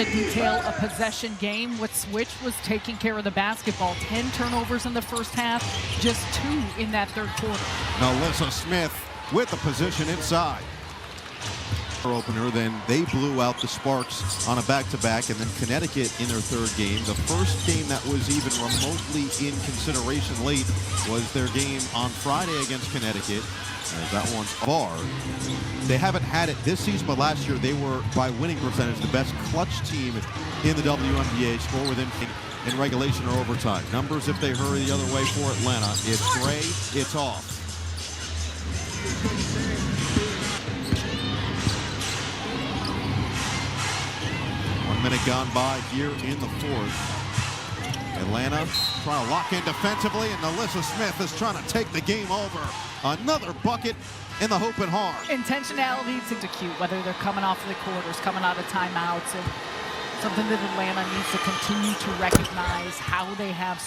to detail a possession game. What Switch was taking care of the basketball. 10 turnovers in the first half, just 2 in that third quarter. Alyssa Smith with the position inside. Opener, then they blew out the Sparks on a back-to-back, and then Connecticut in their third game. The first game that was even remotely in consideration late was their game on Friday against Connecticut. As that one's far. They haven't had it this season, but last year they were, by winning percentage, the best clutch team in the WNBA. Score within in regulation or overtime. Numbers if they hurry the other way for Atlanta. It's Gray, it's off. 1 minute gone by here in the fourth. Atlanta trying to lock in defensively, and Alyssa Smith is trying to take the game over. Another bucket in the hoop and hard. Intentionality to execute, whether they're coming off of the quarters, coming out of timeouts, and something that Atlanta needs to continue to recognize how they have.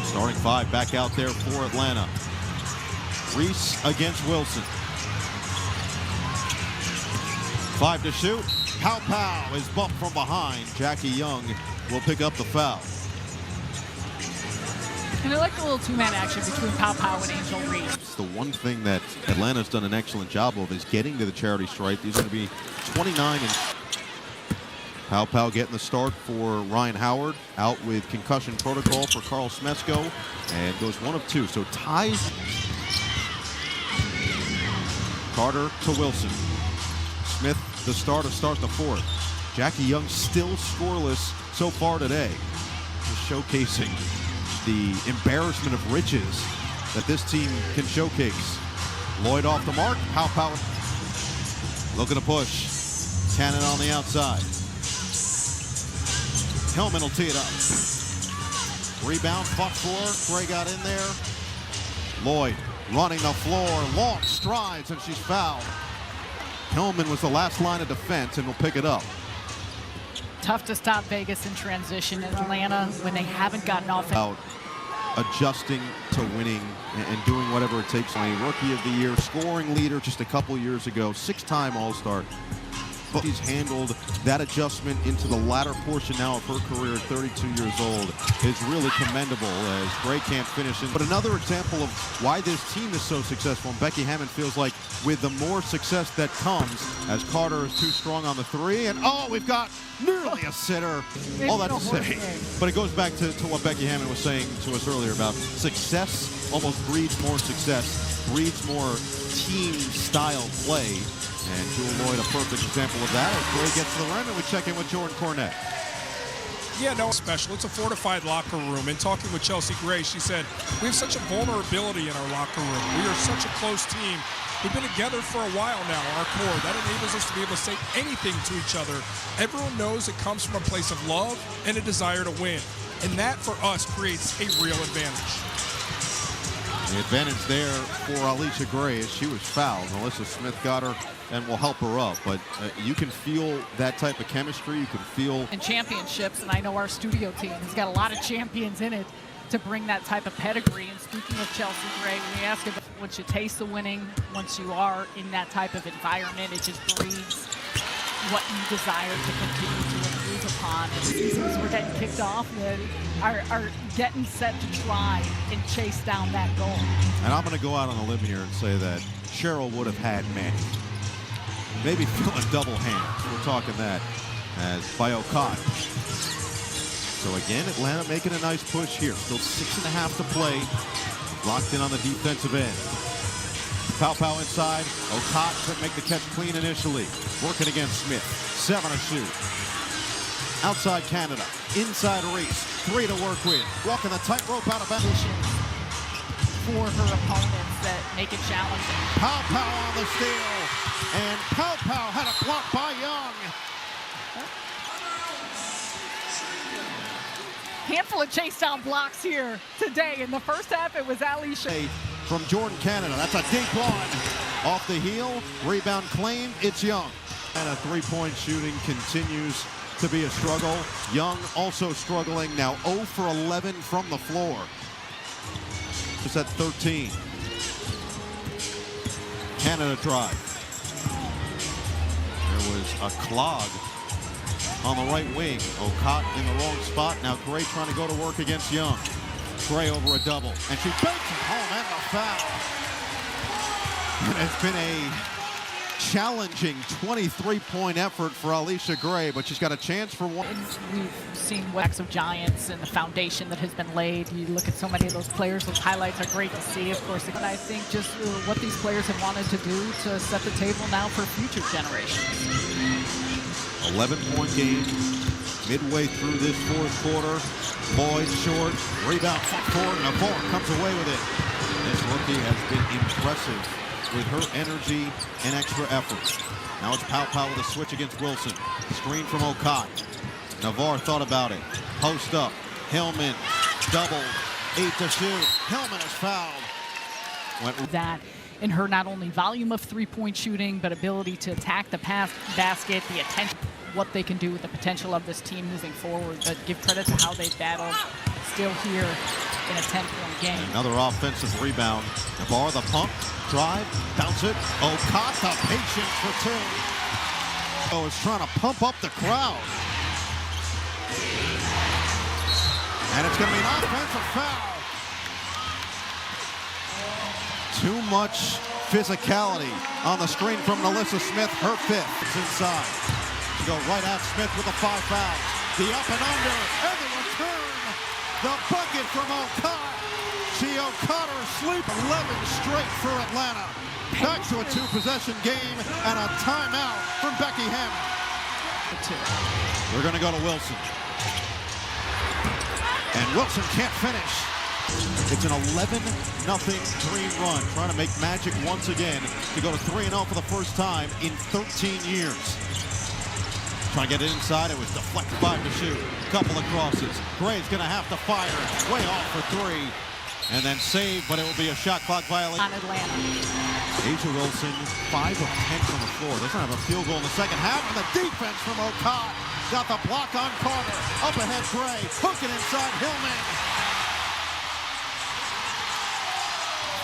Starting 5 back out there for Atlanta. Reese against Wilson. 5 to shoot. Pow Pow is bumped from behind. Jackie Young will pick up the foul. And I like the little two-man action between Pow Pow and Angel Reese. It's the one thing that Atlanta's done an excellent job of is getting to the charity stripe. These are going to be 29 and Pow Pow getting the start for Ryan Howard. Out with concussion protocol for Carl Smesko, and goes 1 of 2. So ties. Carter to Wilson. Smith, the starter, starts the fourth. Jackie Young still scoreless so far today. Just showcasing the embarrassment of riches that this team can showcase. Lloyd off the mark. Pow Pow looking to push. Cannon on the outside. Hellman will tee it up. Rebound, fought for. Gray got in there. Lloyd running the floor. Long strides, and she's fouled. Hellman was the last line of defense, and will pick it up. Tough to stop Vegas in transition. Atlanta, when they haven't gotten off. Out adjusting to winning and doing whatever it takes. A rookie of the year, scoring leader just a couple years ago, 6-time All-Star. But he's handled that adjustment into the latter portion now of her career at 32 years old is really commendable, as Gray can't finish it. But another example of why this team is so successful, and Becky Hammond feels like with the more success that comes, as Carter is too strong on the 3, and oh, we've got nearly a sitter. All that to say, but it goes back to what Becky Hammond was saying to us earlier about success almost breeds more success, breeds more team-style play. And Jewel Lloyd, a perfect example of that. As Gray gets to the rim, and we check in with Jordan Cornett. Yeah, no, special. It's a fortified locker room. And talking with Chelsea Gray, she said, we have such a vulnerability in our locker room. We are such a close team. We've been together for a while now, our core. That enables us to be able to say anything to each other. Everyone knows it comes from a place of love and a desire to win. And that, for us, creates a real advantage. The advantage there for Alicia Gray as she was fouled. Alyssa Smith got her and will help her up. But you can feel that type of chemistry. You can feel... in championships, and I know our studio team has got a lot of champions in it to bring that type of pedigree. And speaking of Chelsea Gray, when we ask if once you taste the winning, once you are in that type of environment, it just breeds what you desire to continue to improve upon. And seasons we're getting kicked off that are getting set to try and chase down that goal. And I'm going to go out on a limb here and say that Cheryl would have had Manny. Maybe feeling double hands. We're talking that as by Okot. So again, Atlanta making a nice push here. Still 6.5 to play. Locked in on the defensive end. Pow Pow inside. Okot couldn't make the catch clean initially. Working against Smith. 7 to shoot. Outside Canada. Inside Reese. 3 to work with. Walking the tightrope out of bounds. For her opponents that make it challenging. Pow Pow on the steal. And Pow Pow had a block by Young. Handful of chase down blocks here today. In the first half, it was Alicia. From Jordan Canada. That's a deep one. Off the heel. Rebound claimed. It's Young. And a three-point shooting continues to be a struggle. Young also struggling now. 0 for 11 from the floor. Just at 13. Canada drive. was a clog on the right wing. Okot in the wrong spot. Now Gray trying to go to work against Young. Gray over a double, and she banks it home and a foul. And it's been a challenging 23-point effort for Alicia Gray, but she's got a chance for one. We've seen wax of giants and the foundation that has been laid. You look at so many of those players, those highlights are great to see, of course. And I think just what these players have wanted to do to set the table now for future generations. 11-point game midway through this fourth quarter. Boyd short, rebound forward, and Navarre comes away with it. This rookie has been impressive with her energy and extra effort. Now it's Pau with a switch against Wilson. Screen from Okot. Navarre thought about it. Post up. Hillman double. 8 to shoot. Hillman is fouled. That in her not only volume of three-point shooting, but ability to attack the basket, the attention, what they can do with the potential of this team moving forward. But give credit to how they've battled, still here in a 10-point game. Another offensive rebound. Navarre the pump, drive, bounce it. Okot the patience for two. Oh, is trying to pump up the crowd. And it's going to be an offensive foul. Too much physicality on the screen from Alyssa Smith, her fifth. It's inside. She go right at Smith with the 5 fouls. The up and under, and the return. The bucket from Okot. She Okot her sleep. 11 straight for Atlanta. Back to a 2-possession game and a timeout from Becky Hammond. We're going to go to Wilson. And Wilson can't finish. It's an 11-0 Dream run, trying to make magic once again to go to 3-0 for the first time in 13 years. Trying to get it inside, it was deflected by to shoot. Couple of crosses. Gray's gonna have to fire. Way off for 3. And then save, but it will be a shot clock violation. On Atlanta. Asia Wilson, 5 of 10 from the floor. Doesn't have a field goal in the second half. And the defense from Okot. Got the block on Carter. Up ahead, Gray. Hooking inside Hillman.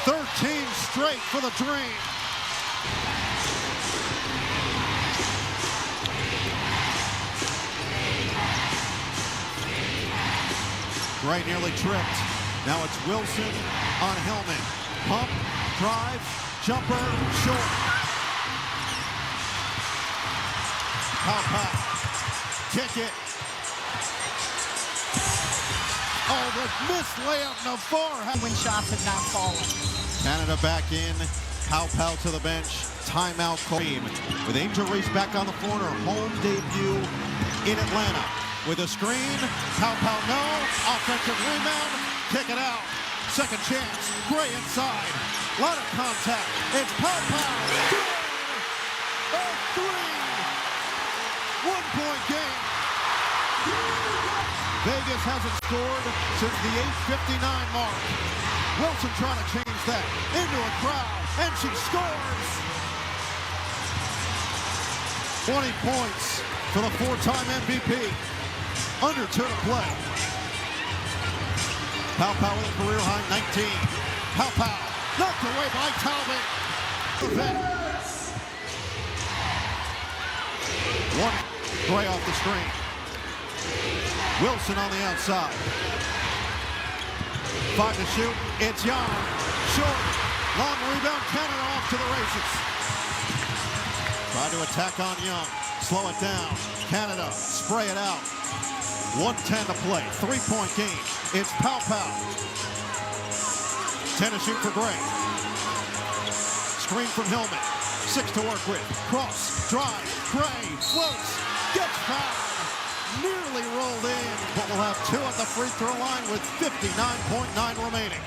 13 straight for the Dream. Gray nearly tripped. Now it's Wilson on Hillman. Pump, drive, jumper, short. Pau. Kick it. Oh, the missed layup, Navarre. When shots have not fallen. Canada back in. Pau to the bench. Timeout Cream. With Angel Reese back on the floor in her home debut in Atlanta. With a screen. Pau no. Offensive rebound. Kick it out. Second chance. Gray inside. Lot of contact. It's Pau. A 3. 1-point game. Vegas hasn't scored since the 8:59 mark. Wilson trying to change that into a crowd, and she scores! 20 points for the 4-time MVP. Under 2 to play. Pau with a career high 19. Pau knocked away by Talbot. One. Gray off the screen. Wilson on the outside. 5 to shoot. It's Young. Short. Long rebound. Canada off to the races. Try to attack on Young. Slow it down. Canada spray it out. 1:10 to play. 3-point game. It's Pau. 10 to shoot for Gray. Screen from Hillman. 6 to work with. Cross. Drive. Gray. Floats. Gets fouled. Nearly rolled in, but we'll have 2 at the free throw line with 59.9 remaining.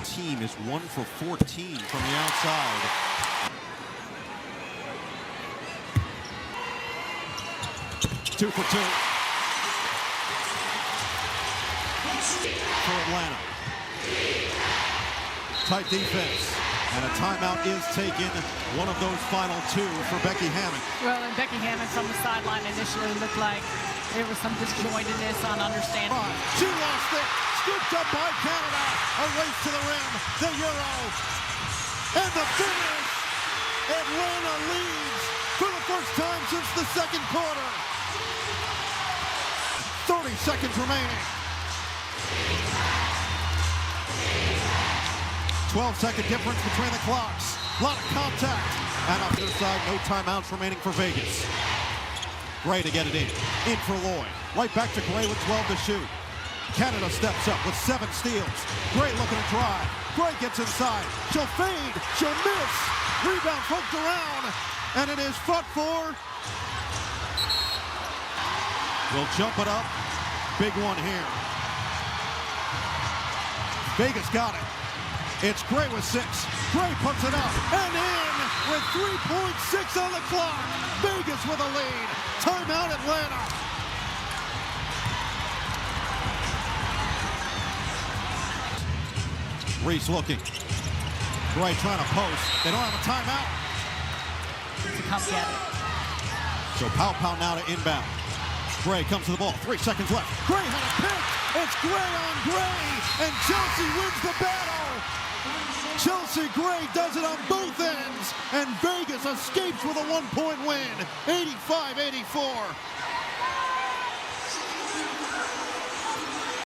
Team is 1 for 14 from the outside. Two for 2 for Atlanta. Tight defense. And a timeout is taken, one of those final 2 for Becky Hammond. Well, and Becky Hammond from the sideline initially looked like there was some disjointedness on understanding. She lost it, scooped up by Canada, a race to the rim, the Euro, and the finish. Atlanta leads for the first time since the second quarter. 30 seconds remaining. 12-second difference between the clocks. A lot of contact. And on the other side, no timeouts remaining for Vegas. Gray to get it in. In for Lloyd. Right back to Gray with 12 to shoot. Canada steps up with 7 steals. Gray looking to drive. Gray gets inside. She'll fade. She'll miss. Rebound poked around. And it is fought for. Will jump it up. Big one here. Vegas got it. It's Gray with 6. Gray puts it up and in with 3.6 on the clock. Vegas with a lead. Timeout Atlanta. Reese looking. Gray trying to post. They don't have a timeout. To come get it. So Pow now to inbound. Gray comes to the ball. 3 seconds left. Gray had a pick. It's Gray on Gray. And Chelsea wins the battle. Chelsea Gray does it on both ends. And Vegas escapes with a 1-point win.